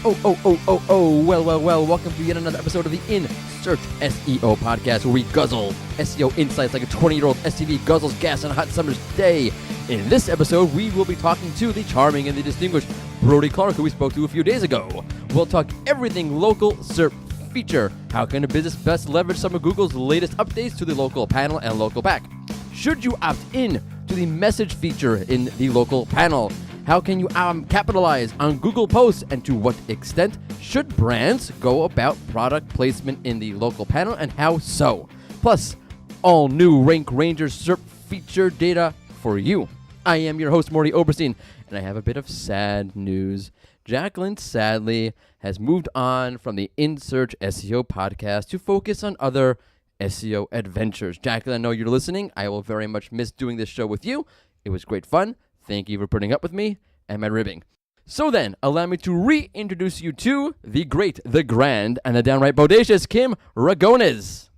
Well, welcome to yet another episode of the In Search SEO podcast, where we guzzle SEO insights like a 20-year-old SUV guzzles gas on a hot summer's day. In this episode, we will be talking to the charming and the distinguished Brodie Clark, who we spoke to a few days ago. We'll talk everything local SERP feature. How can a business best leverage some of Google's latest updates to the local panel and local back? Should you opt in to the message feature in the local panel? How can you capitalize on Google Posts, and to what extent should brands go about product placement in the local panel, and how so? Plus, all new Rank Rangers SERP feature data for you. I am your host, Morty Oberstein, and I have a bit of sad news. Jacqueline, sadly, has moved on from the In Search SEO podcast to focus on other SEO adventures. Jacqueline, I know you're listening. I will very much miss doing this show with you. It was great fun. Thank you for putting up with me and my ribbing. So then, allow me to reintroduce you to the great, the grand, and the downright bodacious Kim Ragones.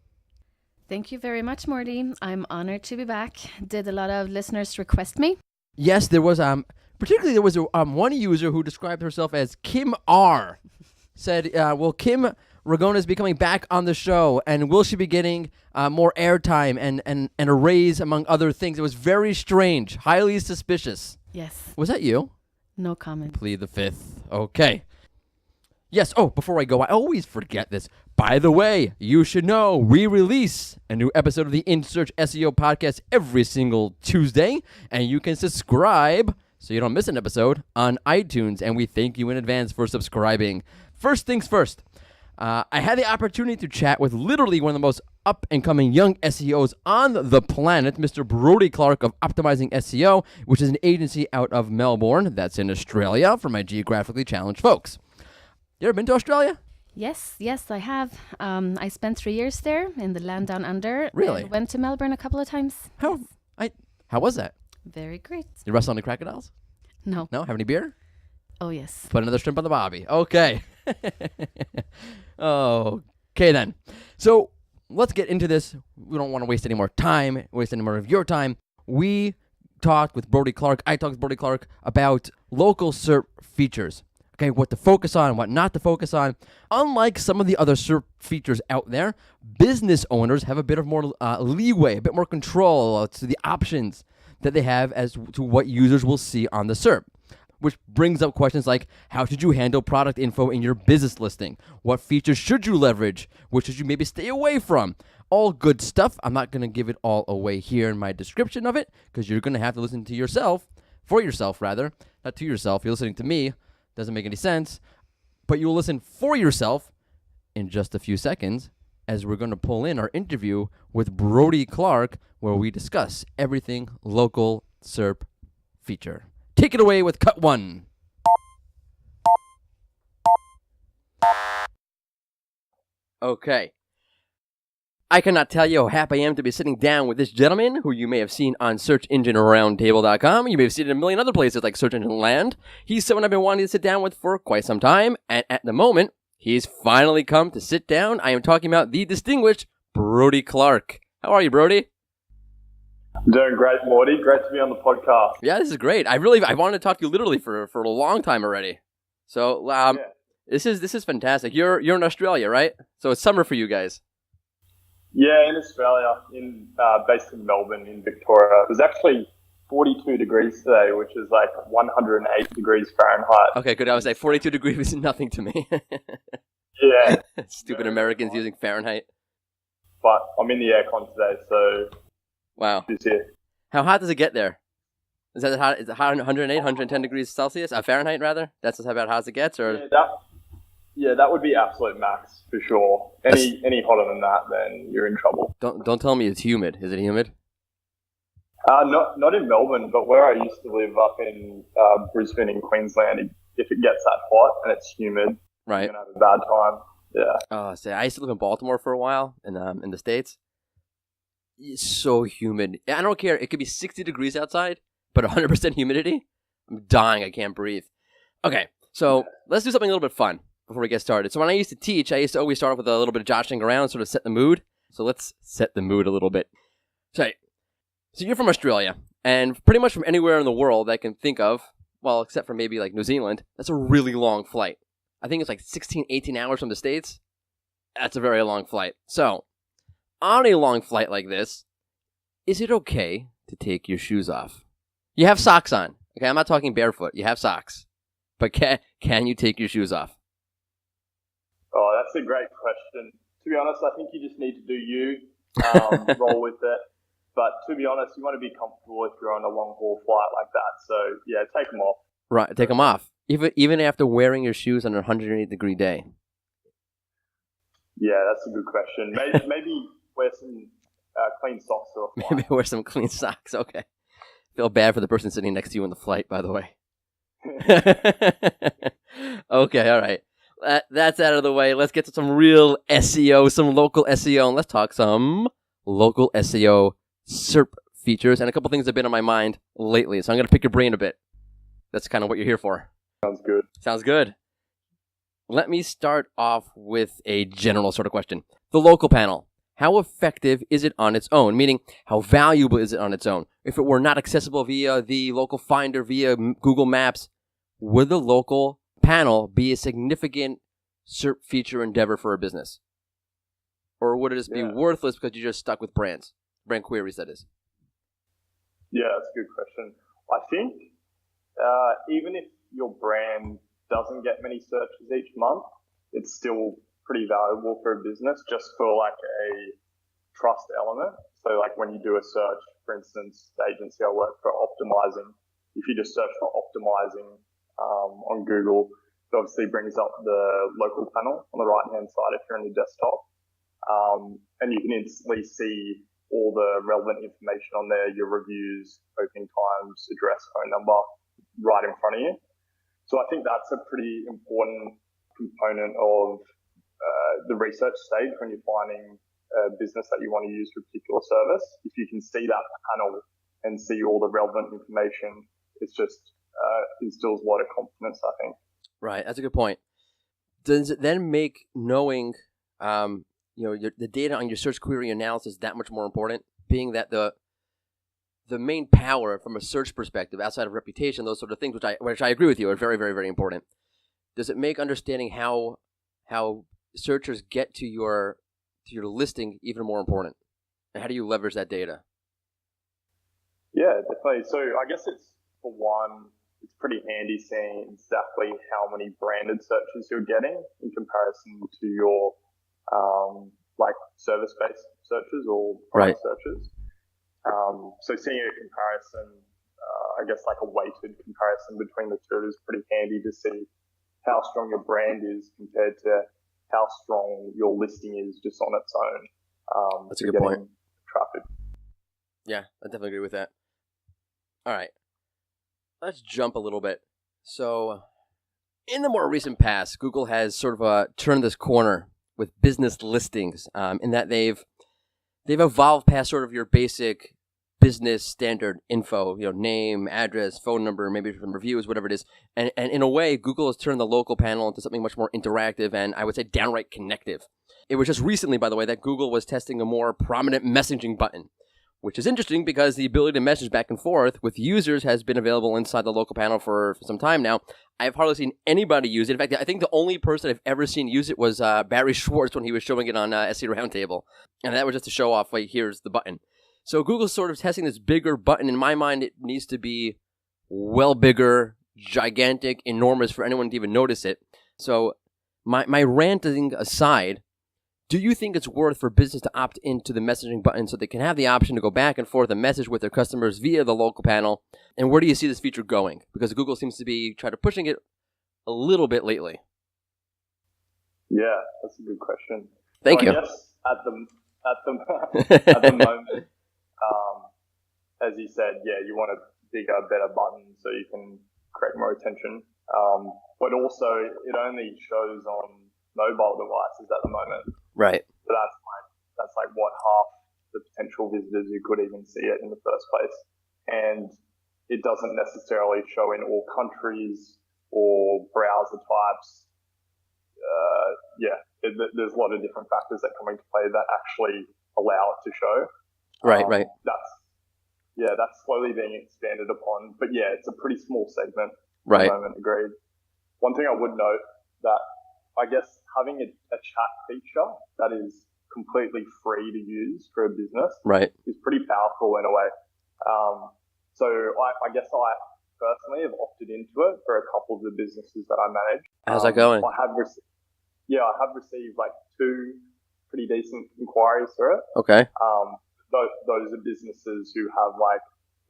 Thank you very much, Morty. I'm honored to be back. Did a lot of listeners request me? Yes, there was particularly there was one user who described herself as Kim R. Said, will Kim Ragones be coming back on the show, and will she be getting more airtime and a raise, among other things? It was very strange, highly suspicious. Yes. Was that you? No comment. Plead the fifth. Okay. Yes. Oh, before I go, I always forget this. By the way, you should know we release a new episode of the In Search SEO podcast every single Tuesday, and you can subscribe so you don't miss an episode on iTunes, and we thank you in advance for subscribing. First things first. I had the opportunity to chat with literally one of the most up-and-coming young SEOs on the planet, Mr. Brodie Clark of Optimizing SEO, which is an agency out of Melbourne. That's in Australia for my geographically challenged folks. You ever been to Australia? Yes, I have. I spent 3 years there in the land down under. Really? And went to Melbourne a couple of times. How was that? Very great. You wrestle on the crocodiles? No. No? Have any beer? Oh, yes. Put another shrimp on the bobby. Okay. Okay, then. So let's get into this. We don't want to waste any more time, waste any more of your time. We talked with Brodie Clark. I talked with Brodie Clark about local SERP features. Okay, what to focus on, what not to focus on. Unlike some of the other SERP features out there, business owners have a bit of more leeway, a bit more control to the options that they have as to what users will see on the SERP. Which brings up questions like, how should you handle product info in your business listing? What features should you leverage? Which should you maybe stay away from? All good stuff. I'm not going to give it all away here in my description of it, because you're going to have to listen to yourself, for yourself rather, not to yourself. You're listening to me. Doesn't make any sense. But you'll listen for yourself in just a few seconds, as we're going to pull in our interview with Brodie Clark, where we discuss everything local SERP feature. Take it away with cut one. Okay. I cannot tell you how happy I am to be sitting down with this gentleman, who you may have seen on SearchEngineRoundtable.com. You may have seen it in a million other places like Search Engine Land. He's someone I've been wanting to sit down with for quite some time, and at the moment, he's finally come to sit down. I am talking about the distinguished Brodie Clark. How are you, Brodie? I'm doing great, Morty. Great to be on the podcast. Yeah, this is great. I wanted to talk to you literally for a long time already. So This is fantastic. You're in Australia, right? So it's summer for you guys. Yeah, in Australia, based in Melbourne, in Victoria. It was actually 42 degrees today, which is like 108 degrees Fahrenheit. Okay, good. I was like 42 degrees is nothing to me. Yeah. Stupid Americans using Fahrenheit. But I'm in the aircon today, so... Wow. It's here. How hot does it get there? Is it hot 108, 110 degrees Celsius? Fahrenheit, rather? That's about how hot it gets? Or? Yeah, that would be absolute max, for sure. Any hotter than that, then you're in trouble. Don't tell me it's humid. Is it humid? Not in Melbourne, but where I used to live up in Brisbane in Queensland, if it gets that hot and it's humid, right, you're going to have a bad time. Yeah. Oh, see, I used to live in Baltimore for a while in the States. It's so humid. I don't care. It could be 60 degrees outside, but 100% humidity? I'm dying. I can't breathe. Okay, so let's do something a little bit fun before we get started. So when I used to teach, I used to always start off with a little bit of joshing around, sort of set the mood. So let's set the mood a little bit. So you're from Australia, and pretty much from anywhere in the world I can think of, well, except for maybe like New Zealand, that's a really long flight. I think it's like 16, 18 hours from the States. That's a very long flight. So, on a long flight like this, is it okay to take your shoes off? You have socks on. Okay, I'm not talking barefoot. You have socks. But can you take your shoes off? Oh, that's a great question. To be honest, I think you just need to do you, roll with it. But to be honest, you want to be comfortable if you're on a long haul flight like that. So yeah, take them off. Right, take them off. Even after wearing your shoes on a 108-degree day. Yeah, that's a good question. Maybe wear some clean socks to a flight. Maybe wear some clean socks. Okay. Feel bad for the person sitting next to you on the flight, by the way. Okay, all right. That's out of the way. Let's get to some real SEO, some local SEO, and let's talk some local SEO SERP features and a couple things that have been on my mind lately. So I'm going to pick your brain a bit. That's kind of what you're here for. Sounds good. Sounds good. Let me start off with a general sort of question. The local panel. How effective is it on its own? Meaning, how valuable is it on its own? If it were not accessible via the local finder, via Google Maps, would the local panel be a significant SERP feature endeavor for a business? Or would it just be worthless because you're just stuck with brand queries, that is? Yeah, that's a good question. I think even if your brand doesn't get many searches each month, it's still pretty valuable for a business just for like a trust element. So like when you do a search, for instance, the agency I work for optimizing, if you just search for optimizing on Google, it obviously brings up the local panel on the right-hand side if you're on your desktop. And you can instantly see all the relevant information on there, your reviews, opening times, address, phone number, right in front of you. So I think that's a pretty important component of the research stage when you're finding a business that you want to use for a particular service. If you can see that panel and see all the relevant information, it's just instills a lot of confidence, I think. Right, that's a good point. Does it then make knowing the data on your search query analysis that much more important, being that the main power from a search perspective, outside of reputation, those sort of things, which I agree with you, are very, very, very important. Does it make understanding how searchers get to your listing even more important? And how do you leverage that data? Yeah, definitely. So I guess it's, for one, it's pretty handy seeing exactly how many branded searches you're getting in comparison to your like service-based searches or product searches. So seeing a comparison, I guess like a weighted comparison between the two is pretty handy to see how strong your brand is compared to how strong your listing is just on its own. That's a good point. Traffic. Yeah, I definitely agree with that. All right. Let's jump a little bit. So, in the more recent past, Google has sort of turned this corner with business listings, in that they've evolved past sort of your basic business standard info, name, address, phone number, maybe some reviews, whatever it is. And in a way, Google has turned the local panel into something much more interactive and I would say downright connective. It was just recently, by the way, that Google was testing a more prominent messaging button, which is interesting because the ability to message back and forth with users has been available inside the local panel for some time now. I've hardly seen anybody use it. In fact, I think the only person I've ever seen use it was Barry Schwartz when he was showing it on SEO Roundtable. And that was just to show off, like, here's the button. So Google's sort of testing this bigger button. In my mind, it needs to be well bigger, gigantic, enormous for anyone to even notice it. So my ranting aside, do you think it's worth for business to opt into the messaging button so they can have the option to go back and forth and message with their customers via the local panel? And where do you see this feature going? Because Google seems to be trying to pushing it a little bit lately. Yeah, that's a good question. Thank you. I guess at the moment, as you said, you want a bigger, better button so you can create more attention. But also, it only shows on mobile devices at the moment. Right. So that's like what, half the potential visitors who could even see it in the first place. And it doesn't necessarily show in all countries or browser types. There's a lot of different factors that come into play that actually allow it to show. Right. That's slowly being expanded upon. But it's a pretty small segment right. at the moment, agreed. One thing I would note that I guess having a chat feature that is completely free to use for a business Right. is pretty powerful in a way. So I guess I personally have opted into it for a couple of the businesses that I manage. How's that going? I have received like 2 pretty decent inquiries through it. Okay. Those are businesses who have like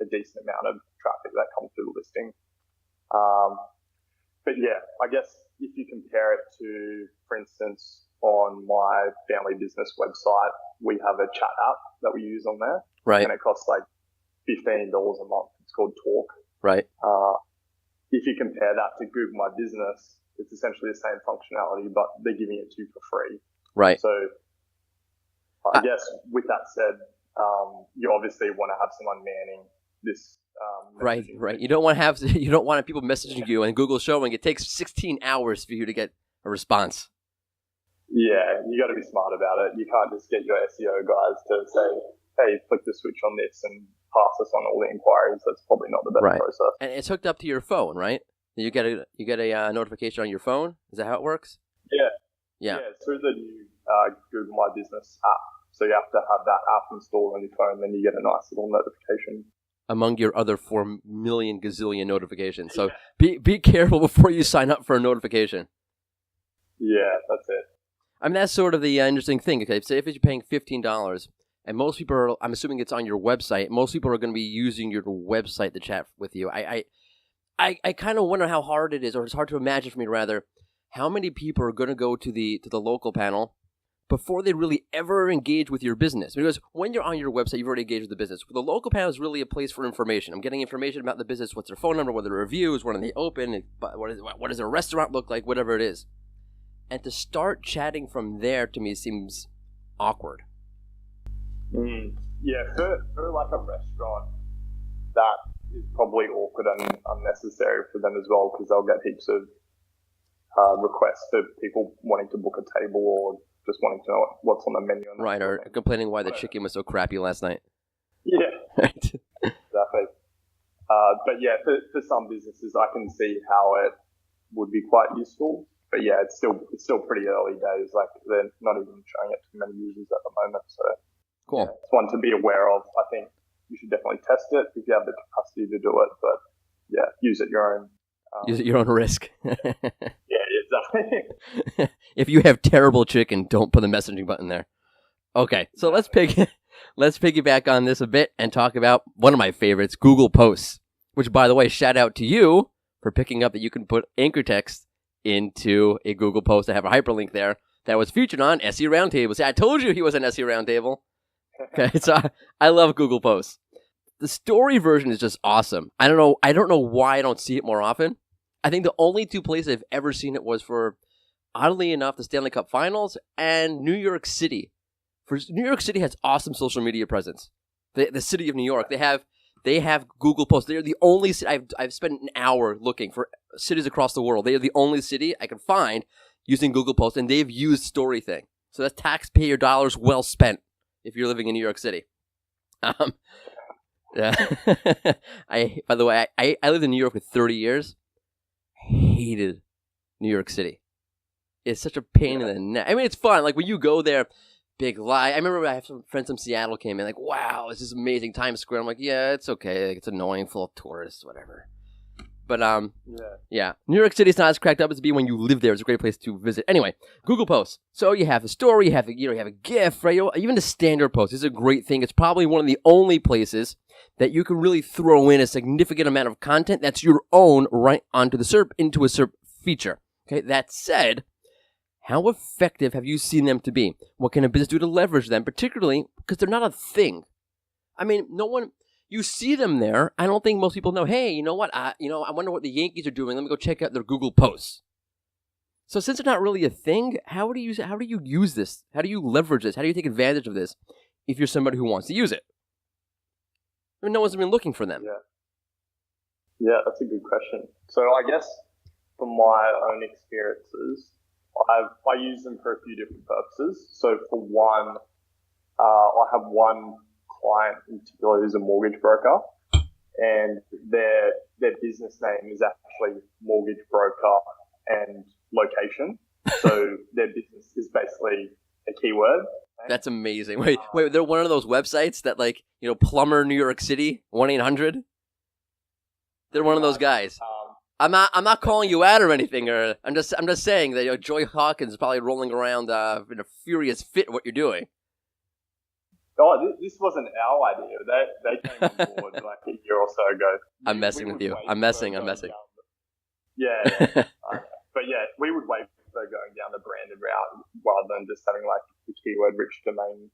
a decent amount of traffic that comes through the listing. But yeah, I guess if you compare it to, for instance, on my family business website, we have a chat app that we use on there. Right. And it costs like $15 a month. It's called Talk. Right. If you compare that to Google My Business, it's essentially the same functionality, but they're giving it to you for free. Right. So I guess with that said, you obviously want to have someone manning this. Right. You don't want to have people messaging you and Google showing it takes 16 hours for you to get a response. Yeah, you got to be smart about it. You can't just get your SEO guys to say, "Hey, flick the switch on this and pass us on all the inquiries." That's probably not the best process. And it's hooked up to your phone, right? You get a notification on your phone. Is that how it works? Yeah. It's through the new Google My Business app. So you have to have that app installed on your phone, then you get a nice little notification. Among your other 4 million gazillion notifications. So be careful before you sign up for a notification. Yeah, that's it. I mean, that's sort of the interesting thing. Okay, say if you're paying $15, and most people are, I'm assuming it's on your website, most people are going to be using your website to chat with you. I kind of wonder how hard it is, or it's hard to imagine for me, rather, how many people are going to go to the local panel before they really ever engage with your business. Because when you're on your website, you've already engaged with the business. The local panel is really a place for information. I'm getting information about the business, what's their phone number, what are the reviews, when are they open, what does a restaurant look like, whatever it is. And to start chatting from there, to me, seems awkward. Yeah, for like a restaurant, that is probably awkward and unnecessary for them as well, because they'll get heaps of requests for people wanting to book a table or just wanting to know what's on the menu. Right, or complaining why the chicken was so crappy last night. Yeah, right. Exactly. But yeah, for some businesses, I can see how it would be quite useful. But yeah, it's still pretty early days. Like they're not even showing it to many users at the moment. So cool. Yeah, it's one to be aware of. I think you should definitely test it if you have the capacity to do it. But yeah, use at your own. Use at your own risk. Yeah, exactly. If you have terrible chicken, don't put the messaging button there. Okay, so let's piggyback on this a bit and talk about one of my favorites, Google Posts. Which, by the way, shout out to you for picking up that you can put anchor text into a Google Post. I have a hyperlink there that was featured on SEO Roundtable. See, I told you he was an SEO Roundtable. Okay, so I love Google Posts. The story version is just awesome. I don't know why I don't see it more often. I think the only 2 places I've ever seen it was for, oddly enough, the Stanley Cup Finals and New York City. New York City has awesome social media presence. The city of New York, they have Google Posts. They're the only city I've spent an hour looking for cities across the world. They are the only city I can find using Google Posts, and they've used Story Thing. So that's taxpayer dollars well spent if you're living in New York City. Yeah. By the way, I lived in New York for 30 years. Hated New York City. It's such a pain in the neck. I mean, it's fun. Like when you go there, big lie. I remember I have some friends from Seattle came in like, wow, this is amazing Times Square. I'm like, yeah, it's okay. Like, it's annoying, full of tourists, whatever. But yeah, New York City's not as cracked up as it be when you live there. It's a great place to visit. Anyway, Google Posts. So you have the story, you have a GIF, right? Even the standard post is a great thing. It's probably one of the only places that you can really throw in a significant amount of content that's your own right onto the SERP into a SERP feature. Okay, that said, how effective have you seen them to be? What can a business do to leverage them, particularly because they're not a thing? I mean, you see them there. I don't think most people know, hey, you know what? I wonder what the Yankees are doing. Let me go check out their Google Posts. So since they're not really a thing, how do you use this? How do you leverage this? How do you take advantage of this if you're somebody who wants to use it? I mean, no one's been looking for them. Yeah, that's a good question. So I guess from my own experiences, I use them for a few different purposes. So for one, I have one client in particular who's a mortgage broker, and their business name is actually Mortgage Broker and Location. So their business is basically a keyword. That's amazing. Wait, they're one of those websites that like, plumber New York City, 1-800? They're one of those guys. I'm not calling you out or anything, or I'm just saying that Joy Hawkins is probably rolling around in a furious fit at what you're doing. Oh, this wasn't our idea. They came on board like a year or so ago. I'm messing with you. I'm messing. Yeah. But yeah, we would wait for going down the branded route rather than just having like the keyword-rich domain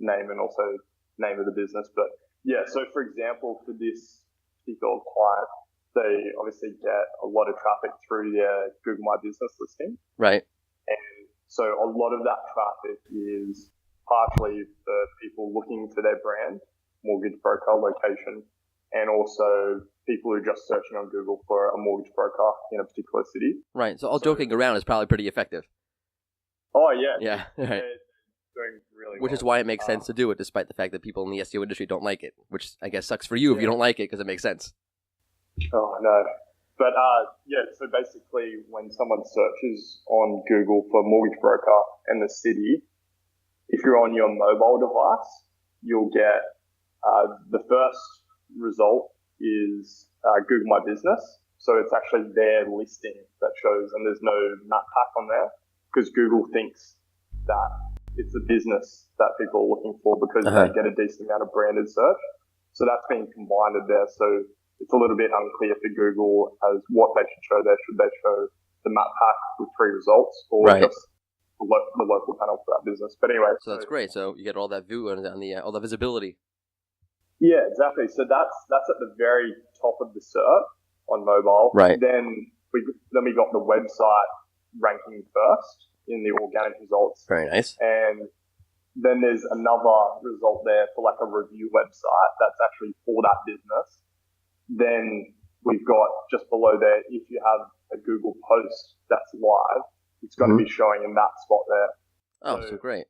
name and also name of the business. But yeah, so for example, for this particular client, they obviously get a lot of traffic through their Google My Business listing. Right. And so a lot of that traffic is partially for people looking for their brand, mortgage broker, location, and also people who are just searching on Google for a mortgage broker in a particular city. Right. So joking around is probably pretty effective. Oh, yeah. Yeah. Right. They're doing really Which well. is why it makes sense to do it, despite the fact that people in the SEO industry don't like it, which I guess sucks for you if you don't like it because it makes sense. Oh, no. But, so basically when someone searches on Google for mortgage broker in the city, if you're on your mobile device, you'll get the first result is Google My Business. So it's actually their listing that shows, and there's no map pack on there because Google thinks that it's a business that people are looking for because they get a decent amount of branded search. So that's being combined there. So it's a little bit unclear for Google as what they should show there. Should they show the map pack with 3 results or just the local panel for that business? But anyway. So that's great. So you get all that view and all the visibility. Yeah, exactly. So that's at the very top of the SERP on mobile. Right. Then we got the website ranking first in the organic results. Very nice. And then there's another result there for like a review website that's actually for that business. Then we've got just below there, if you have a Google post that's live, it's going to be showing in that spot there. Oh, so great.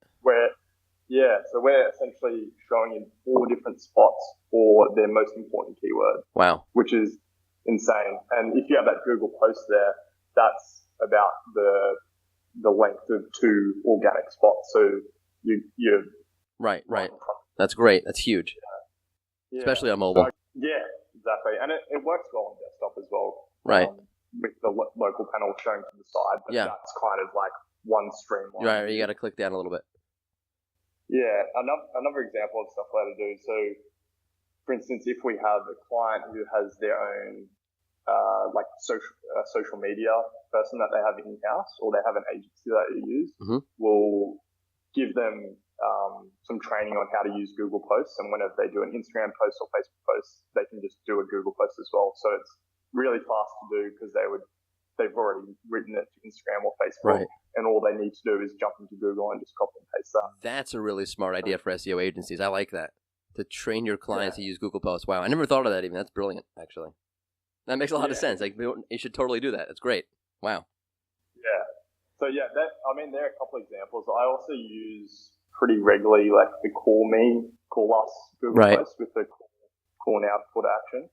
So we're essentially showing in 4 different spots for their most important keyword. Wow. Which is insane. And if you have that Google post there, that's about the length of 2 organic spots. So you're right. That's great. That's huge. Yeah. Especially on mobile. Yeah, exactly. And it works well on desktop as well. Right. With the local panel showing to the side. But that's kind of like one streamline. Right. You got to click down a little bit. Yeah. Another example of stuff I had to do. So, for instance, if we have a client who has their own social media person that they have in-house, or they have an agency that they use, we'll give them some training on how to use Google Posts, and whenever they do an Instagram post or Facebook post, they can just do a Google post as well. So it's really fast to do because they've already written it to Instagram or Facebook, and all they need to do is jump into Google and just copy and paste that. That's a really smart idea for SEO agencies. I like that. To train your clients to use Google Posts. Wow, I never thought of that even. That's brilliant, actually. That makes a lot of sense. Like, you should totally do that. That's great. Wow. Yeah. So there are a couple examples. I also use pretty regularly like the call us Google Posts with the call now call to action.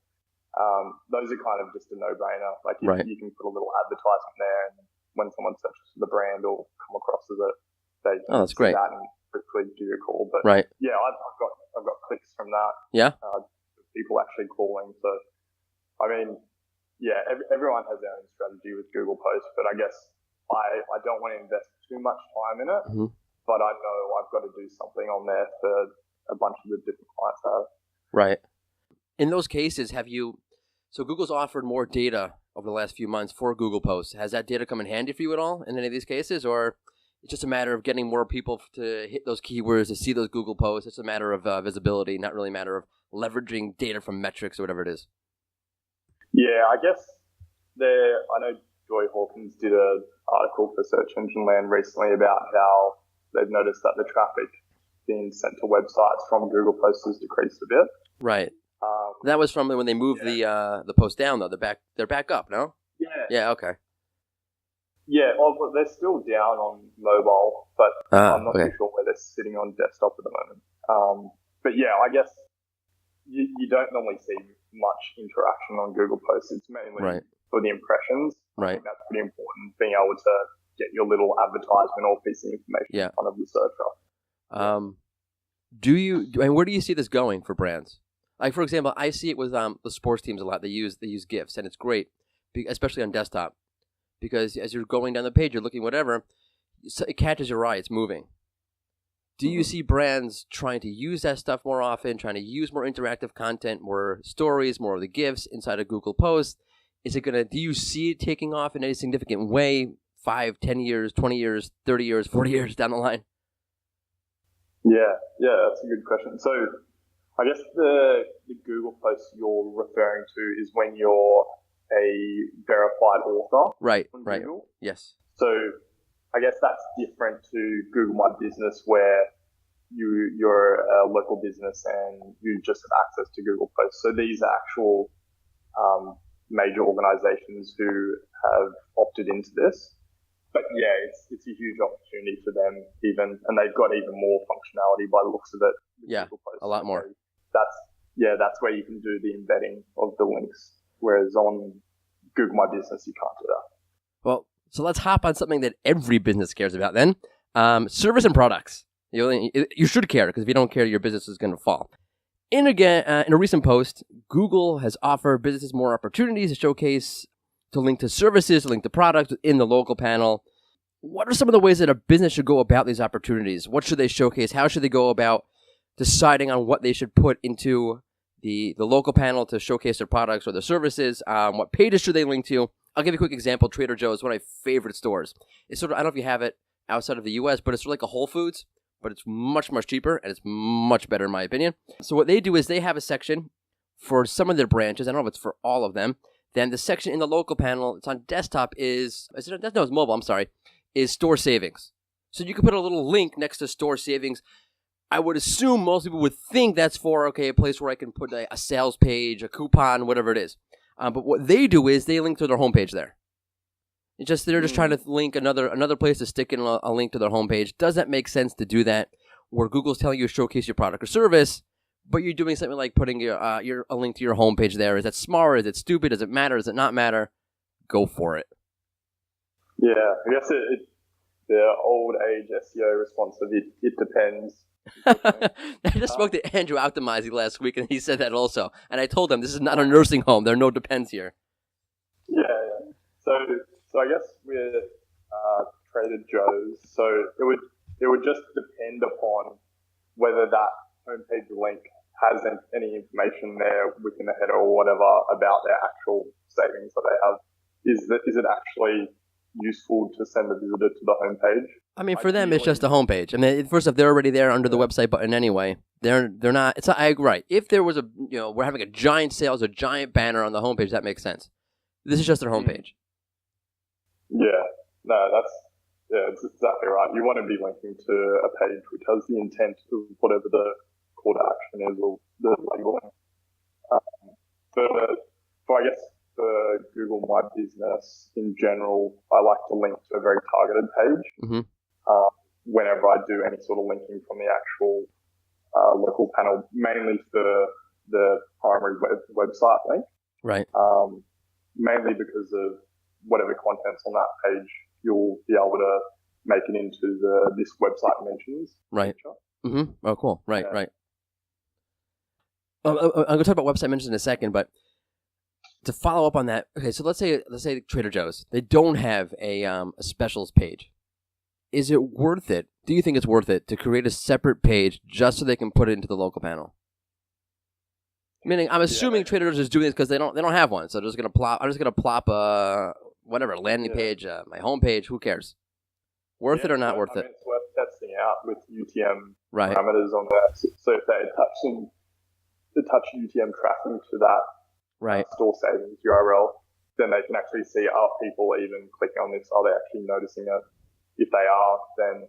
Those are kind of just a no-brainer. Like you can put a little advertisement there, and when someone searches for the brand or come across as it, they can that's great. that and quickly give you a call. But yeah, I've got clicks from that. Yeah. People actually calling. So I mean, yeah, everyone has their own strategy with Google Posts, but I guess I don't want to invest too much time in it. But I know I've got to do something on there for a bunch of the different clients I have. Right. In those cases, so Google's offered more data over the last few months for Google Posts. Has that data come in handy for you at all in any of these cases? Or it's just a matter of getting more people to hit those keywords, to see those Google Posts? It's a matter of visibility, not really a matter of leveraging data from metrics or whatever it is. Yeah, I guess I know Joy Hawkins did an article for Search Engine Land recently about how they've noticed that the traffic being sent to websites from Google Posts has decreased a bit. Right. That was from when they moved the post down, though. They're back up, no? Yeah. Yeah. Okay. Yeah. Well, they're still down on mobile, but I'm not too sure where they're sitting on desktop at the moment. But yeah, I guess you don't normally see much interaction on Google Posts. It's mainly for the impressions. Right. I think that's pretty important, being able to get your little advertisement or piece of information in front of the searcher. And where do you see this going for brands? Like, for example, I see it with the sports teams a lot. They use GIFs, and it's great, especially on desktop, because as you're going down the page, you're looking whatever, it catches your eye. It's moving. Do you see brands trying to use that stuff more often, trying to use more interactive content, more stories, more of the GIFs inside of Google Posts? Do you see it taking off in any significant way 5, 10 years, 20 years, 30 years, 40 years down the line? Yeah, that's a good question. So I guess the Google post you're referring to is when you're a verified author. Right. Google. Yes. So I guess that's different to Google My Business, where you're a local business and you just have access to Google Posts. So these are actual major organizations who have opted into this. But yeah, it's a huge opportunity for them even, and they've got even more functionality by the looks of it. Yeah, a lot more. That's where you can do the embedding of the links, whereas on Google My Business you can't do that. Well, so let's hop on something that every business cares about then. Service and products. You should care, because if you don't care, your business is going to fall. In a recent post, Google has offered businesses more opportunities to showcase, to link to services, to link to products in the local panel. What are some of the ways that a business should go about these opportunities? What should they showcase? How should they go about deciding on what they should put into the local panel to showcase their products or their services? What pages should they link to? I'll give you a quick example. Trader Joe's, one of my favorite stores. It's sort of, I don't know if you have it outside of the U.S., but it's sort of like a Whole Foods, but it's much, much cheaper, and it's much better in my opinion. So what they do is they have a section for some of their branches. I don't know if it's for all of them. Then the section in the local panel, it's on desktop, it's mobile, I'm sorry, is store savings. So you can put a little link next to store savings. I would assume most people would think that's for, a place where I can put a sales page, a coupon, whatever it is. But what they do is they link to their homepage there. They're just trying to link another place to stick in a link to their homepage. Does that make sense to do that, where Google's telling you to showcase your product or service, but you're doing something like putting a link to your homepage there? Is that smart? Is it stupid? Does it matter? Does it not matter? Go for it. Yeah, I guess the old age SEO response of it depends. I just spoke to Andrew Optimizy last week, and he said that also. And I told him this is not a nursing home. There are no depends here. Yeah. So I guess with Trader Joe's, so it would just depend upon whether that homepage link has any information there within the header or whatever about their actual savings that they have. Is it actually useful to send a visitor to the homepage? I mean, for them, it's just a homepage. I mean, first off, they're already there under the website button anyway. They're not. It's not. Right. If there was we're having a giant sales, a giant banner on the homepage, that makes sense. This is just their homepage. Yeah. No, it's exactly right. You want to be linking to a page which has the intent of whatever the call to action is or the labeling. For I guess for Google My Business in general, I like to link to a very targeted page. Whenever I do any sort of linking from the actual local panel, mainly for the primary website link. Right. Mainly because of whatever content's on that page, you'll be able to make it into this website mentions. Right. Oh, cool. Right. I'm going to talk about website mentions in a second, but to follow up on that, okay, so let's say Trader Joe's, they don't have a specials page. Is it worth it? Do you think it's worth it to create a separate page just so they can put it into the local panel? Meaning, I'm assuming Trader Joe's is doing this because they don't have one, so I'm just gonna plop a landing page, my homepage. Who cares? Worth it or not worth it? It's worth testing out with UTM parameters on there. So if they attach UTM tracking to that store savings URL, then they can actually see, are people even clicking on this? Are they actually noticing it? If they are, then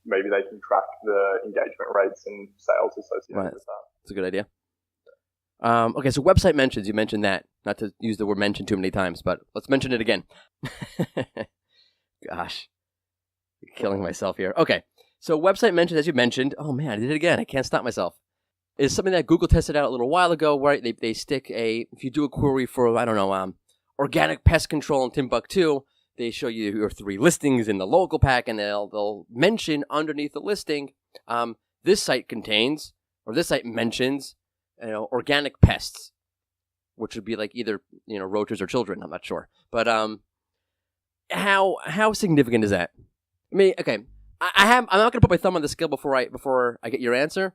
maybe they can track the engagement rates and sales associated with that. That's a good idea. Okay, so website mentions, you mentioned that. Not to use the word mention too many times, but let's mention it again. Gosh, killing myself here. Okay, so website mentions, as you mentioned, oh man, I did it again. I can't stop myself. Is something that Google tested out a little while ago, where they stick if you do a query for, organic pest control in Timbuktu, they show you your 3 listings in the local pack, and they'll mention underneath the listing, this site contains, or this site mentions, organic pests, which would be like either, roaches or children. I'm not sure. But how significant is that? I mean, okay, I'm not going to put my thumb on the scale before I get your answer.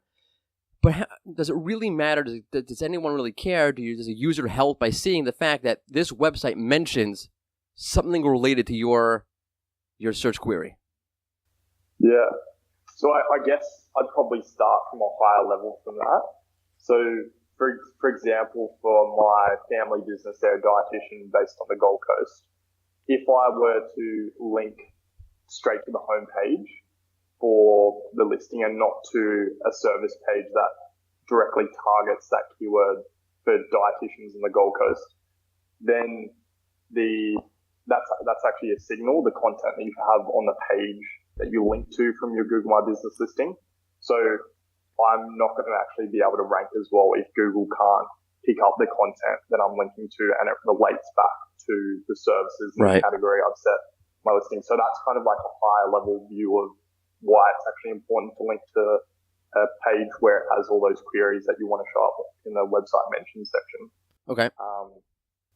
But does it really matter? Does anyone really care? Does a user help by seeing the fact that this website mentions something related to your search query? Yeah. So I guess I'd probably start from a higher level from that. So for example, for my family business, they're a dietitian based on the Gold Coast. If I were to link straight to the homepage for the listing and not to a service page that directly targets that keyword for dietitians in the Gold Coast, then that's actually a signal, the content that you have on the page that you link to from your Google My Business listing. So I'm not going to actually be able to rank as well if Google can't pick up the content that I'm linking to and it relates back to the services and the category I've set my listing. So that's kind of like a higher level view of why it's actually important to link to a page where it has all those queries that you want to show up in the website mentions section. Okay.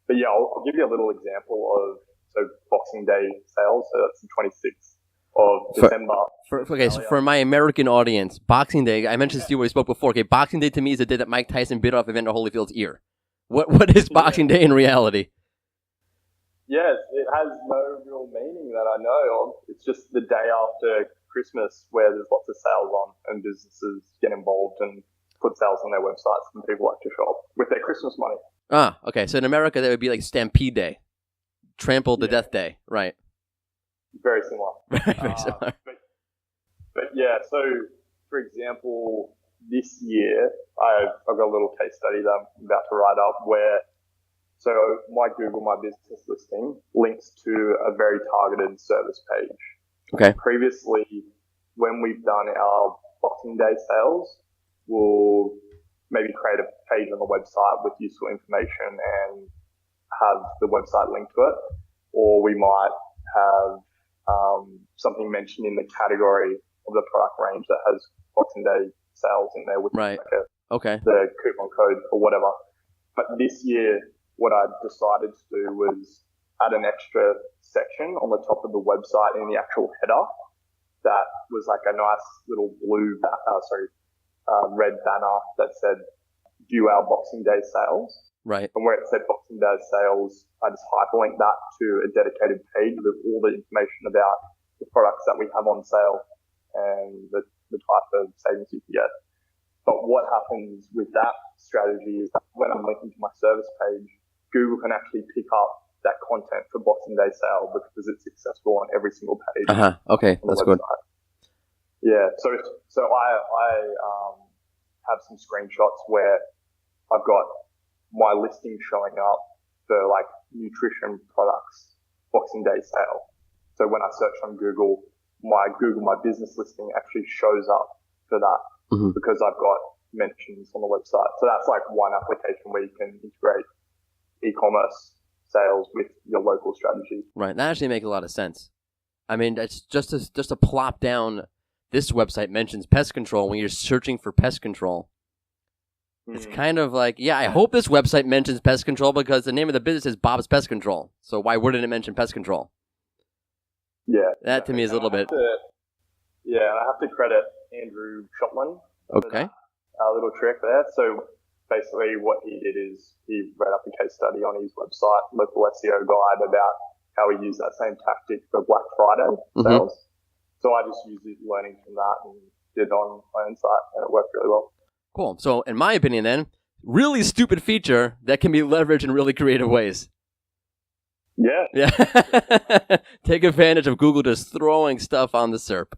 But yeah, I'll give you a little example of Boxing Day sales. So that's the 26th of December. So for my American audience, Boxing Day, I mentioned to you when we spoke before. Okay, Boxing Day to me is the day that Mike Tyson bit off Evander Holyfield's ear. What is Boxing Day in reality? Yes, it has no real meaning that I know of. It's just the day after Christmas where there's lots of sales on and businesses get involved and put sales on their websites and people like to shop with their Christmas money. Ah, okay. So in America, that would be like Stampede Day, Trampled to Death Day, right? Very similar. Very similar. But yeah, so for example, this year, I've got a little case study that I'm about to write up where, so my Google My Business listing links to a very targeted service page. Okay. Previously, when we've done our Boxing Day sales, we'll maybe create a page on the website with useful information and have the website linked to it. Or we might have something mentioned in the category of the product range that has Boxing Day sales in there with the coupon code or whatever. But this year, what I decided to do was add an extra section on the top of the website in the actual header that was like a nice little red banner that said, view our Boxing Day sales. Right. And where it said Boxing Day sales, I just hyperlinked that to a dedicated page with all the information about the products that we have on sale and the type of savings you can get. But what happens with that strategy is that when I'm linking to my service page, Google can actually pick up that content for Boxing Day sale because it's accessible on every single page. Okay, that's good. Yeah, so I have some screenshots where I've got my listing showing up for like nutrition products Boxing Day sale. So when I search on Google My Business listing actually shows up for that because I've got mentions on the website. So that's like one application where you can integrate e-commerce sales with your local strategy. Right. That actually makes a lot of sense. I mean, it's just to plop down this website mentions pest control when you're searching for pest control. It's kind of like, I hope this website mentions pest control because the name of the business is Bob's Pest Control. So why wouldn't it mention pest control? Yeah. That to me is a little bit... and I have to credit Andrew Shotland for that little trick there. So basically what he did is he read up a case study on his website, local SEO guide, about how he used that same tactic for Black Friday sales. So I just used his learning from that and did it on my own site, and it worked really well. Cool. So in my opinion then, really stupid feature that can be leveraged in really creative ways. Yeah. Take advantage of Google just throwing stuff on the SERP.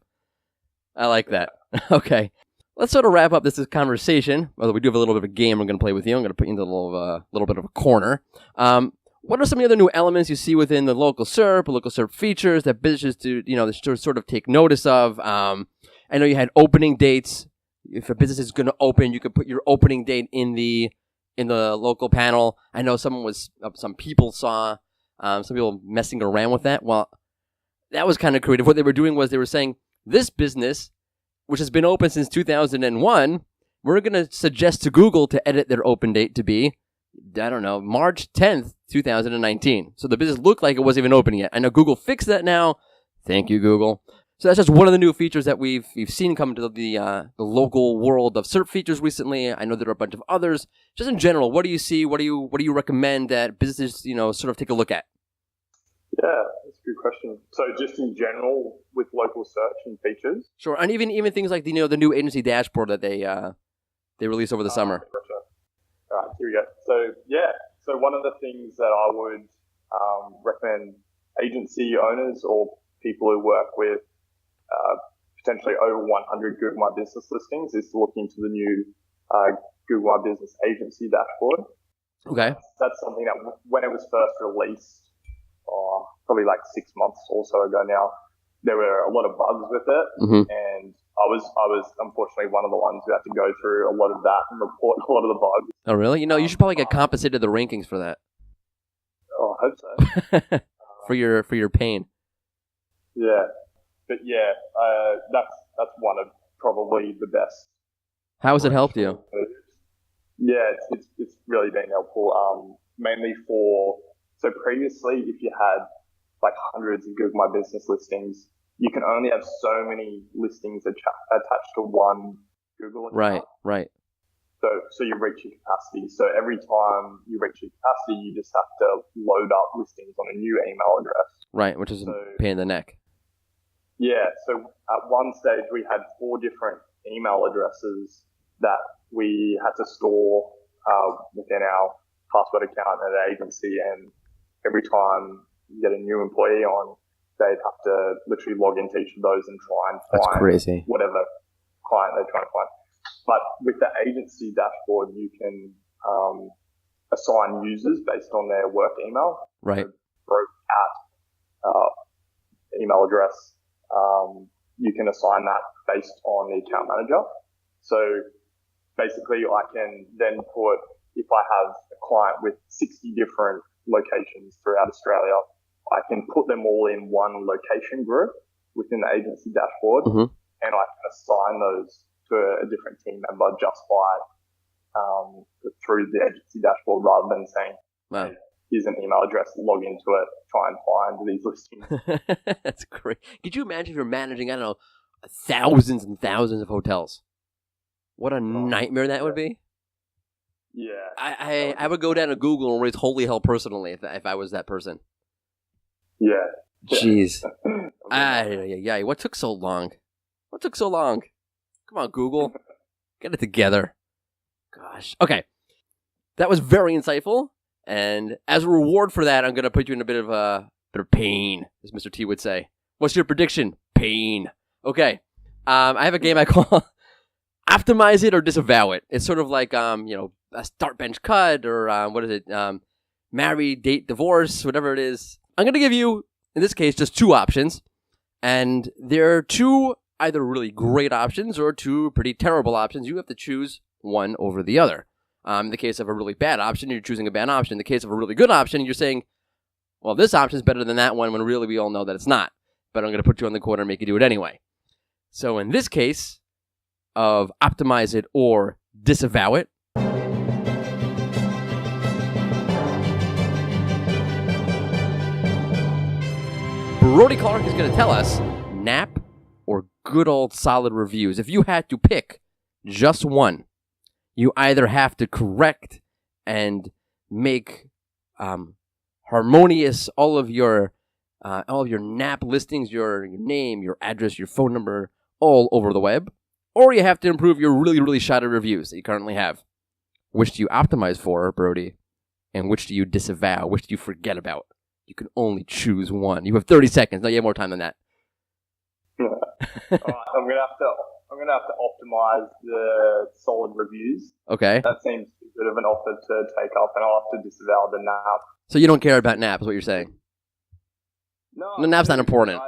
I like that. Okay. Let's sort of wrap up this conversation. Although we do have a little bit of a game we're going to play with you. I'm going to put you into a little bit of a corner. What are some of the other new elements you see within the local SERP features that businesses do, sort of take notice of? I know you had opening dates. If a business is going to open, you could put your opening date in the local panel. I know some people saw Some people messing around with that. Well, that was kind of creative. What they were doing was they were saying, this business, which has been open since 2001, we're going to suggest to Google to edit their open date to be, I don't know, March 10th, 2019. So the business looked like it wasn't even open yet. I know Google fixed that now. Thank you, Google. So that's just one of the new features that we've seen come to the local world of SERP features recently. I know there are a bunch of others. Just in general, what do you see? What do you recommend that businesses, sort of take a look at? Yeah, that's a good question. So just in general with local search and features? Sure, and even things like the new agency dashboard that they released over the summer. Gotcha. All right, here we go. So one of the things that I would recommend agency owners or people who work with potentially over 100 Google My Business listings is to look into the new Google My Business agency dashboard. Okay. That's something that when it was first released, probably like 6 months or so ago now, there were a lot of bugs with it. Mm-hmm. And I was unfortunately one of the ones who had to go through a lot of that and report a lot of the bugs. Oh, really? You should probably get compensated the rankings for that. Oh, I hope so. for your pain. Yeah. But yeah, that's one of probably the best. How has it helped you? Yeah, it's really been helpful. Mainly so previously, if you had like hundreds of Google My Business listings, you can only have so many listings attached to one Google account. Right. So you reach your capacity. So every time you reach your capacity, you just have to load up listings on a new email address. Right, which is a pain in the neck. Yeah, so at one stage we had 4 different email addresses that we had to store within our password account at an agency, and every time you get a new employee on, they'd have to literally log into each of those and try and find whatever client they're trying to find. But with the agency dashboard, you can assign users based on their work email. Right. So, email address. You can assign that based on the account manager. So basically I can then put, if I have a client with 60 different locations throughout Australia, I can put them all in one location group within the agency dashboard, mm-hmm. and I can assign those to a different team member just by through the agency dashboard, rather than saying, wow, hey, here's an email address, log into it, try and find these listings. That's great. Could you imagine if you're managing, I don't know, thousands and thousands of hotels? What a nightmare that would be. Yeah. I would go down to Google and raise holy hell personally if I was that person. Yeah. Jeez. Yeah. What took so long? Come on, Google. Get it together. Gosh. Okay. That was very insightful. And as a reward for that, I'm going to put you in a bit of pain, as Mr. T would say. What's your prediction? Pain. Okay. I have a game I call Optimize It or Disavow It. It's sort of like, a start, bench, cut, or what is it? Marry, date, divorce, whatever it is. I'm going to give you, in this case, just 2 options. And there are 2 either really great options or 2 pretty terrible options. You have to choose one over the other. In the case of a really bad option, you're choosing a bad option. In the case of a really good option, you're saying, well, this option is better than that one, when really we all know that it's not. But I'm going to put you on the corner and make you do it anyway. So in this case of Optimize It or Disavow It, Brodie Clark is going to tell us nap or good old solid reviews. If you had to pick just one, you either have to correct and make harmonious all of your nap listings, your name, your address, your phone number, all over the web, or you have to improve your really, really shoddy reviews that you currently have. Which do you optimize for, Brodie? And which do you disavow? Which do you forget about? You can only choose one. You have 30 seconds. No, you have more time than that. All right, I'm gonna have to optimize the solid reviews. Okay. That seems a bit of an offer to take up, and I'll have to disavow the nap. So you don't care about nap, is what you're saying? No, nap's not important.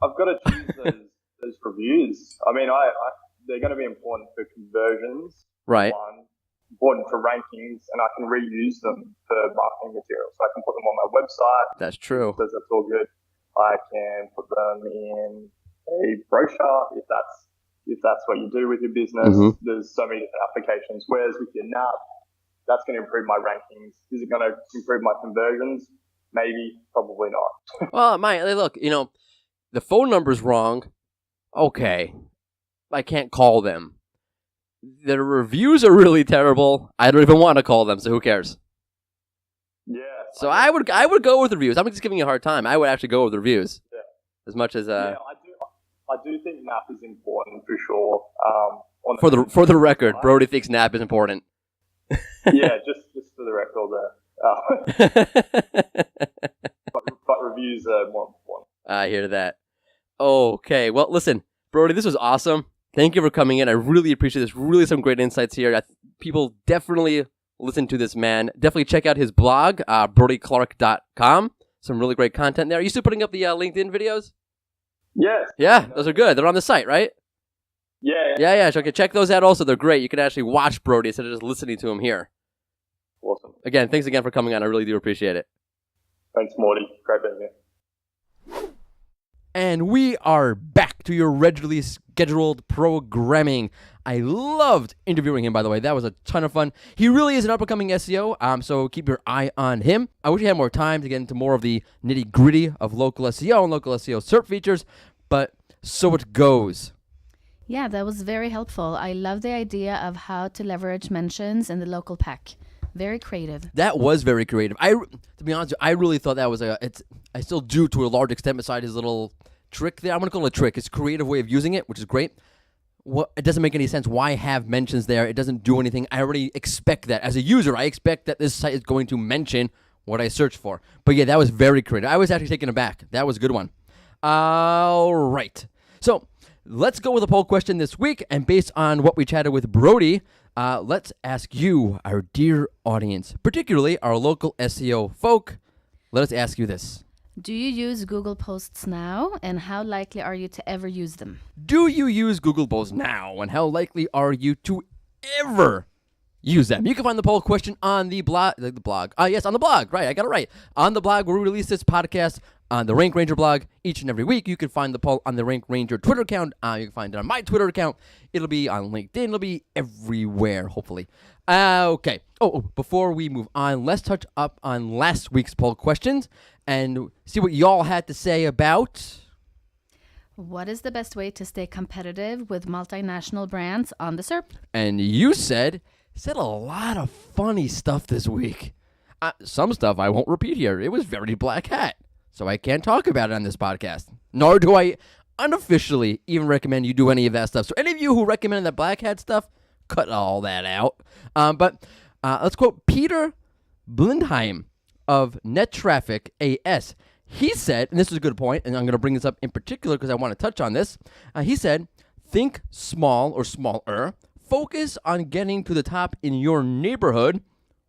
I've got to choose those reviews. I mean, they're going to be important for conversions. Right. One, important for rankings, and I can reuse them for marketing material. So I can put them on my website. That's true. So that's all good. I can put them in a brochure if that's what you do with your business. Mm-hmm. There's so many different applications. Whereas with your NAP, that's going to improve my rankings. Is it going to improve my conversions? Maybe, probably not. Well, look, the phone number's wrong. Okay. I can't call them. The reviews are really terrible. I don't even want to call them, so who cares? Yeah. So I would go with reviews. I'm just giving you a hard time. I would actually go with reviews. Yeah. As much as Yeah, I do think NAP is important for sure. For the record, Brodie thinks NAP is important. Yeah, just for the record there. But reviews are more important. I hear that. Okay, well, listen, Brodie, this was awesome. Thank you for coming in. I really appreciate this. Really some great insights here. People definitely listen to this man. Definitely check out his blog, BrodieClark.com. Some really great content there. Are you still putting up the LinkedIn videos? Yes. Yeah, those are good. They're on the site, right? Yeah. Yeah. So check those out also. They're great. You can actually watch Brodie instead of just listening to him here. Awesome. Again, thanks again for coming on. I really do appreciate it. Thanks, Morty. Great being here. And we are back to your regularly scheduled programming. I loved interviewing him, by the way. That was a ton of fun. He really is an up-and-coming SEO, so keep your eye on him. I wish we had more time to get into more of the nitty-gritty of local SEO and local SEO SERP features, but so it goes. Yeah, that was very helpful. I love the idea of how to leverage mentions in the local pack. Very creative. That was very creative. To be honest, I really thought that was I still do to a large extent beside his little trick there. I'm going to call it a trick. His creative way of using it, which is great. It doesn't make any sense. Why have mentions there? It doesn't do anything. I already expect that. As a user, I expect that this site is going to mention what I search for. But yeah, that was very creative. I was actually taken aback. That was a good one. All right. So let's go with a poll question this week. And based on what we chatted with Brodie, let's ask you, our dear audience, particularly our local SEO folk, let us ask you this. Do you use Google Posts now, and how likely are you to ever use them? Do you use Google Posts now, and how likely are you to ever use them? You can find the poll question on the blog. Yes, on the blog. Right, I got it right. On the blog where we release this podcast on the Rank Ranger blog each and every week. You can find the poll on the Rank Ranger Twitter account. You can find it on my Twitter account. It'll be on LinkedIn. It'll be everywhere, hopefully. Okay. Before we move on, let's touch up on last week's poll questions and see what y'all had to say about... What is the best way to stay competitive with multinational brands on the SERP? And you said a lot of funny stuff this week. Some stuff I won't repeat here. It was very black hat, so I can't talk about it on this podcast. Nor do I unofficially even recommend you do any of that stuff. So any of you who recommend that black hat stuff, cut all that out. But let's quote Peter Blindheim of Net Traffic AS. He said, and this is a good point, and I'm going to bring this up in particular because I want to touch on this. He said, think small or smaller. Focus on getting to the top in your neighborhood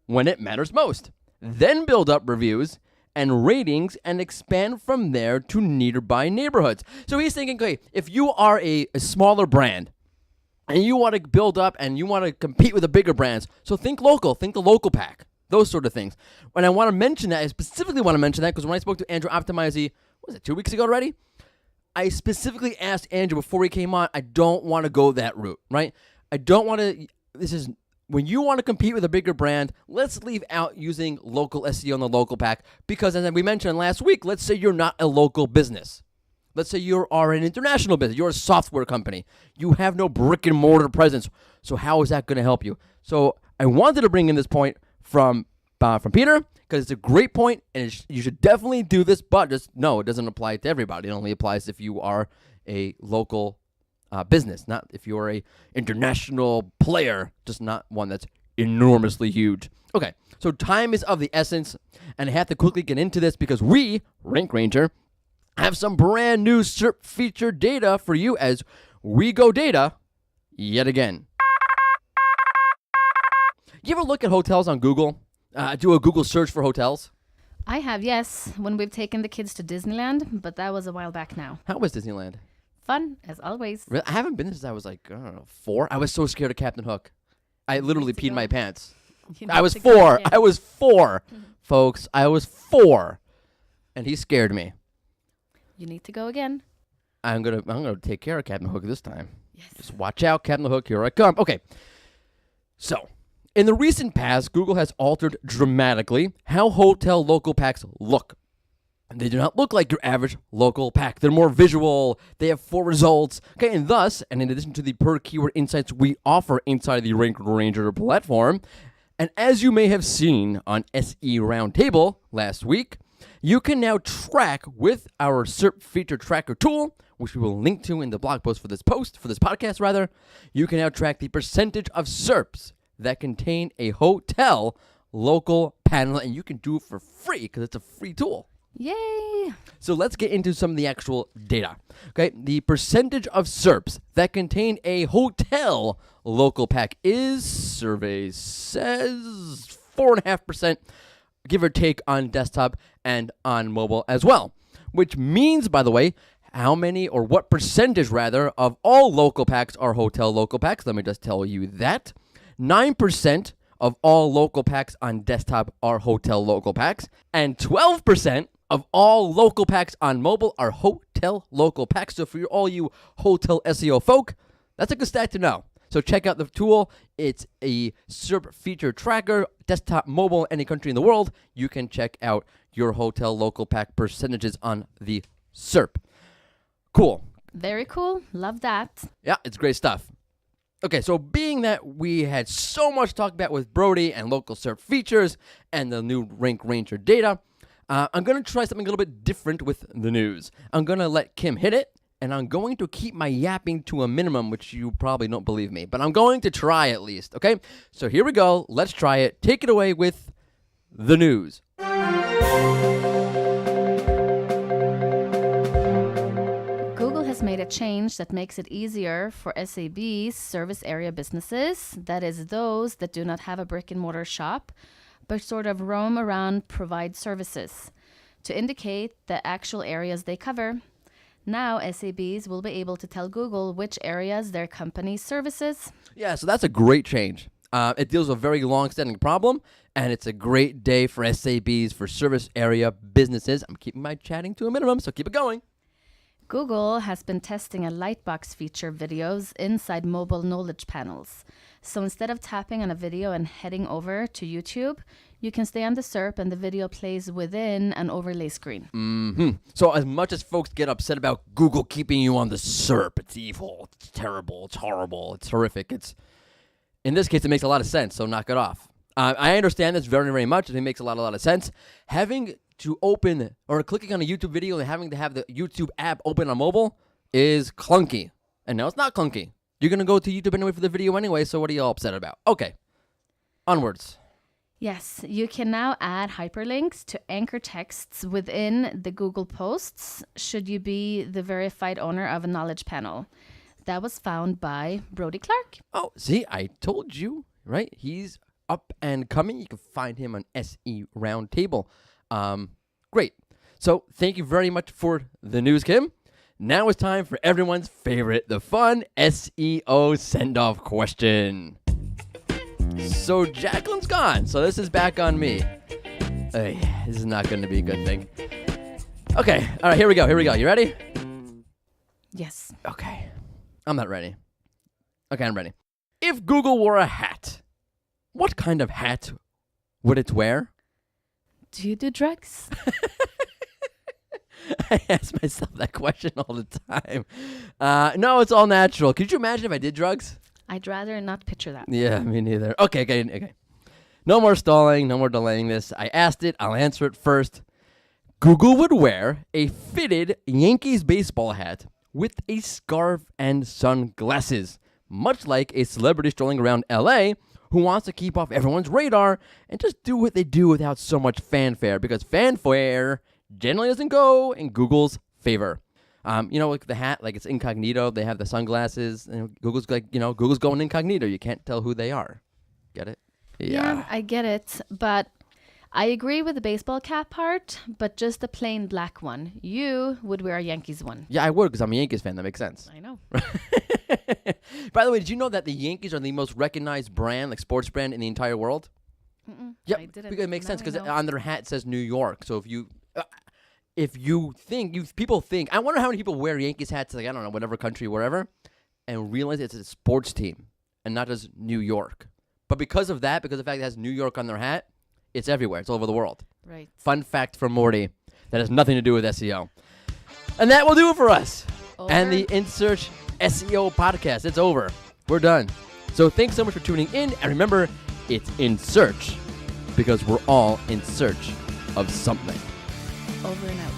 when it matters most. Then build up reviews and ratings and expand from there to nearby neighborhoods. So he's thinking, okay, if you are a smaller brand and you want to build up and you want to compete with the bigger brands, so think local, think the local pack. Those sort of things. And I want to mention that, I specifically want to mention that because when I spoke to Andrew Optimize, was it 2 weeks ago already? I specifically asked Andrew before he came on, I don't want to go that route, right? I don't want to, when you want to compete with a bigger brand, let's leave out using local SEO in the local pack because as we mentioned last week, let's say you're not a local business. Let's say you are an international business. You're a software company. You have no brick and mortar presence. So how is that going to help you? So I wanted to bring in this point from Peter because it's a great point and you should definitely do this, but just no, it doesn't apply to everybody. It only applies if you are a local business, not if you're a international player, just not one that's enormously huge. Okay, so time is of the essence, and I have to quickly get into this because we, Rank Ranger, have some brand new SERP feature data for you as we go data yet again. You ever look at hotels on Google? Do a Google search for hotels? I have, yes, when we've taken the kids to Disneyland, but that was a while back now. How was Disneyland? Fun, as always. Really? I haven't been there since I was 4. I was so scared of Captain Hook. I literally to peed go. my pants. You I need was to go 4. again. I was 4, folks. I was 4, and he scared me. You need to go again. I'm gonna take care of Captain Hook this time. Yes. Just watch out, Captain Hook. Here I come. Okay. So, in the recent past, Google has altered dramatically how hotel local packs look. They do not look like your average local pack. They're more visual. They have 4 results. Okay, and thus, and in addition to the per keyword insights we offer inside the Rank Ranger platform, and as you may have seen on SE Roundtable last week, you can now track with our SERP feature tracker tool, which we will link to in the blog post for this podcast rather. You can now track the percentage of SERPs that contain a hotel local panel, and you can do it for free because it's a free tool. Yay! So let's get into some of the actual data. Okay, the percentage of SERPs that contain a hotel local pack is, survey says, 4.5%, give or take, on desktop and on mobile as well. Which means, by the way, how many or what percentage rather of all local packs are hotel local packs? Let me just tell you that 9% of all local packs on desktop are hotel local packs, and 12% of all local packs on mobile are hotel local packs. So for all you hotel SEO folk, that's a good stat to know. So check out the tool. It's a SERP feature tracker, desktop, mobile, any country in the world. You can check out your hotel local pack percentages on the SERP. Cool. Very cool. Love that. Yeah, it's great stuff. Okay, so being that we had so much to talk about with Brodie and local SERP features and the new Rank Ranger data, I'm going to try something a little bit different with the news. I'm going to let Kim hit it, and I'm going to keep my yapping to a minimum, which you probably don't believe me, but I'm going to try at least, okay? So here we go. Let's try it. Take it away with the news. Google has made a change that makes it easier for SABs, service area businesses, that is those that do not have a brick and mortar shop, but sort of roam around, provide services, to indicate the actual areas they cover. Now SABs will be able to tell Google which areas their company services. Yeah, so that's a great change. It deals with a very long-standing problem, and it's a great day for SABs, for service area businesses. I'm keeping my chatting to a minimum, so keep it going. Google has been testing a lightbox feature videos inside mobile knowledge panels. So instead of tapping on a video and heading over to YouTube, you can stay on the SERP and the video plays within an overlay screen. So as much as folks get upset about Google keeping you on the SERP, it's evil, it's terrible, it's horrible, it's horrific. In this case, it makes a lot of sense, so knock it off. I understand this very, very much. It makes a lot of sense. Having to open or clicking on a YouTube video and having to have the YouTube app open on mobile is clunky. And no, it's not clunky. You're going to go to YouTube anyway for the video anyway, so what are you all upset about? Okay, onwards. Yes, you can now add hyperlinks to anchor texts within the Google posts should you be the verified owner of a knowledge panel. That was found by Brodie Clark. Oh, see, I told you, right? He's up and coming. You can find him on SE Roundtable. Great. So thank you very much for the news, Kim. Now it's time for everyone's favorite, the fun SEO send-off question. So Jacqueline's gone, so this is back on me. Hey, this is not going to be a good thing. Okay, all right, here we go. You ready? Yes. Okay. I'm not ready. Okay, I'm ready. If Google wore a hat, what kind of hat would it wear? Do you do drugs? I ask myself that question all the time. No, it's all natural. Could you imagine if I did drugs? I'd rather not picture that. Yeah, me neither. Okay. No more stalling, no more delaying this. I asked it. I'll answer it first. Google would wear a fitted Yankees baseball hat with a scarf and sunglasses, much like a celebrity strolling around LA who wants to keep off everyone's radar and just do what they do without so much fanfare, because fanfare generally doesn't go in Google's favor. Like the hat, like it's incognito. They have the sunglasses, and Google's Google's going incognito. You can't tell who they are. Get it? Yeah, I get it, but I agree with the baseball cap part, but just the plain black one. You would wear a Yankees one. Yeah, I would, because I'm a Yankees fan. That makes sense. I know. By the way, did you know that the Yankees are the most recognized brand, like sports brand, in the entire world? Yep, I didn't. because it makes Now sense I because know. on their hat it says New York. So if you think, people think, I wonder how many people wear Yankees hats, like, I don't know, whatever country, wherever, and realize it's a sports team and not just New York. But because of that, because of the fact it has New York on their hat, it's everywhere. It's all over the world. Right. Fun fact from Morty that has nothing to do with SEO. And that will do it for us. And the In Search SEO podcast. It's over. We're done. So thanks so much for tuning in. And remember, it's In Search because we're all in search of something. Over and out.